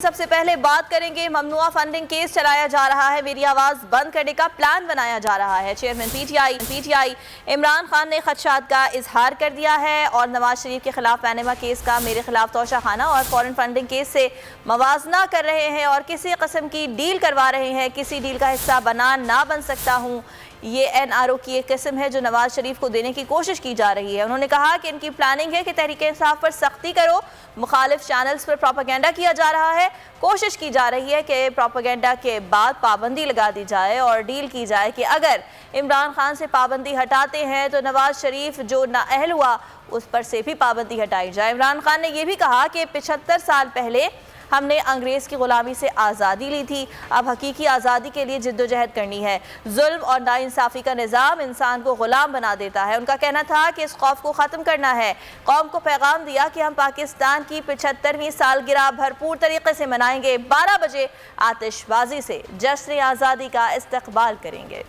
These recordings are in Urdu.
سب سے پہلے بات کریں گے ممنوعہ فنڈنگ کیس چلایا جا رہا ہے، میری آواز بند کرنے کا پلان بنایا جا رہا ہے۔ Chairman P T I Imran Khan نے خدشات کا اظہار کر دیا ہے اور نواز شریف کے خلاف پیناما کیس کا میرے خلاف توشہ خانہ اور فورن فنڈنگ کیس سے موازنہ کر رہے ہیں اور کسی قسم کی ڈیل کروا رہے ہیں، کسی ڈیل کا حصہ نہ بن سکتا ہوں۔ یہ این آر او کی ایک قسم ہے جو نواز شریف کو دینے کی کوشش کی جا رہی ہے۔ انہوں نے کہا کہ ان کی پلاننگ ہے کہ تحریک انصاف پر سختی کرو، مخالف چینلز پر پروپیگنڈا کیا جا رہا ہے، کوشش کی جا رہی ہے کہ پروپیگنڈا کے بعد پابندی لگا دی جائے اور ڈیل کی جائے کہ اگر عمران خان سے پابندی ہٹاتے ہیں تو نواز شریف جو نااہل ہوا اس پر سے بھی پابندی ہٹائی جائے۔ عمران خان نے یہ بھی کہا کہ 75 سال پہلے ہم نے انگریز کی غلامی سے آزادی لی تھی، اب حقیقی آزادی کے لیے جدوجہد کرنی ہے۔ ظلم اور ناانصافی کا نظام انسان کو غلام بنا دیتا ہے۔ ان کا کہنا تھا کہ اس خوف کو ختم کرنا ہے۔ قوم کو پیغام دیا کہ ہم پاکستان کی 75ویں سالگرہ بھرپور طریقے سے منائیں گے، 12 بجے آتش بازی سے جشن آزادی کا استقبال کریں گے۔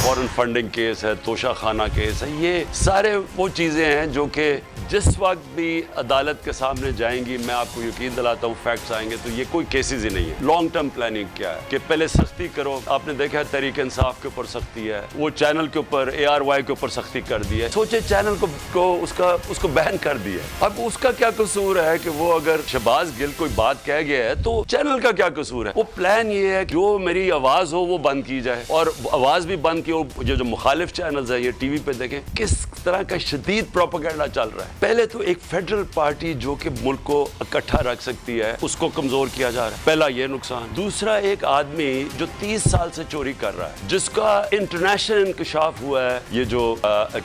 فورن فنڈنگ کیس ہے، توشہ خانہ کیس ہے، یہ سارے وہ چیزیں ہیں جو کہ جس وقت بھی عدالت کے سامنے جائیں گی، میں آپ کو یقین دلاتا ہوں فیکٹس آئیں گے تو یہ کوئی کیسز ہی نہیں ہے۔ لانگ ٹرم پلاننگ کیا ہے کہ پہلے سختی کرو، آپ نے دیکھا ہے تحریک انصاف کے اوپر سختی ہے، وہ چینل کے اوپر ARY کے اوپر سختی کر دی ہے، سوچے چینل کو اس کو بین کر دیا ہے۔ اب اس کا کیا قصور ہے کہ وہ اگر شہباز گل کوئی بات کہہ گیا ہے تو چینل کا کیا قصور ہے؟ وہ پلان یہ ہے کہ جو میری آواز ہو وہ بند کی جائے اور آواز بھی بند کی ہو۔ جو مخالف چینلز ہیں یہ ٹی وی پہ دیکھیں کس طرح کا شدید پروپیگنڈا چل رہا ہے۔ پہلے تو ایک فیڈرل پارٹی جو کہ ملک کو اکٹھا رکھ سکتی ہے اس کو کمزور کیا جا رہا ہے، پہلا یہ نقصان۔ دوسرا، ایک آدمی جو 30 سال سے چوری کر رہا ہے، جس کا انٹرنیشنل انکشاف ہوا ہے، یہ جو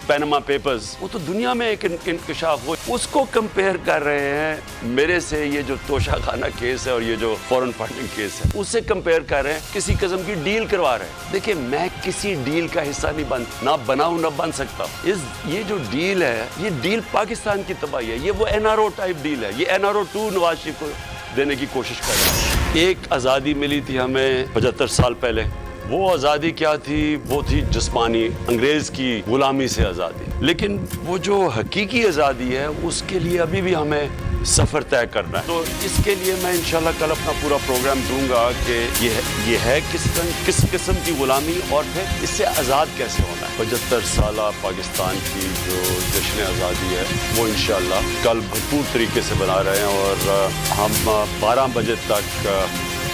پیناما پیپرز، وہ تو دنیا میں ایک انکشاف ہوا، اس کو کمپیئر کر رہے ہیں میرے سے، یہ جو توشہ خانہ کیس ہے اور یہ جو فورن فنڈنگ کیس ہے اس سے کمپیئر کر رہے ہیں، کسی قسم کی ڈیل کروا رہے ہیں۔ دیکھیں میں کسی ڈیل کا حصہ نہیں نہ بناؤں نہ بن سکتا۔ یہ جو ڈیل ہے یہ ڈیل پاکستان کی تباہی ہے، یہ وہ NRO ٹائپ ڈیل ہے، یہ NRO 2 نواز شریف کو دینے کی کوشش کر رہا ہے۔ ایک آزادی ملی تھی ہمیں 75 سال پہلے، وہ آزادی کیا تھی؟ وہ تھی جسمانی، انگریز کی غلامی سے آزادی۔ لیکن وہ جو حقیقی آزادی ہے اس کے لیے ابھی بھی ہمیں سفر طے کرنا ہے، تو اس کے لیے میں انشاءاللہ کل اپنا پورا پروگرام دوں گا کہ یہ ہے کس قسم کی غلامی اور پھر اس سے آزاد کیسے ہونا ہے۔ 75 سالہ پاکستان کی جو جشن آزادی ہے وہ انشاءاللہ کل بھرپور طریقے سے بنا رہے ہیں اور ہم 12 بجے تک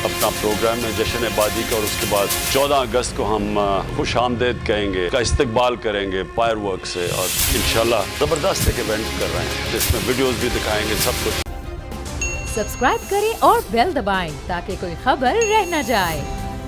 اپنا پروگرام ہے جشن آبادی کا، اور اس کے بعد 14 اگست کو ہم خوش آمدید کہیں گے، کا استقبال کریں گے فائر ورک سے، اور انشاءاللہ زبردست ایک ایونٹ کر رہے ہیں جس میں ویڈیوز بھی دکھائیں گے، سب کچھ۔ سبسکرائب کریں اور بیل دبائیں تاکہ کوئی خبر رہ نہ جائے۔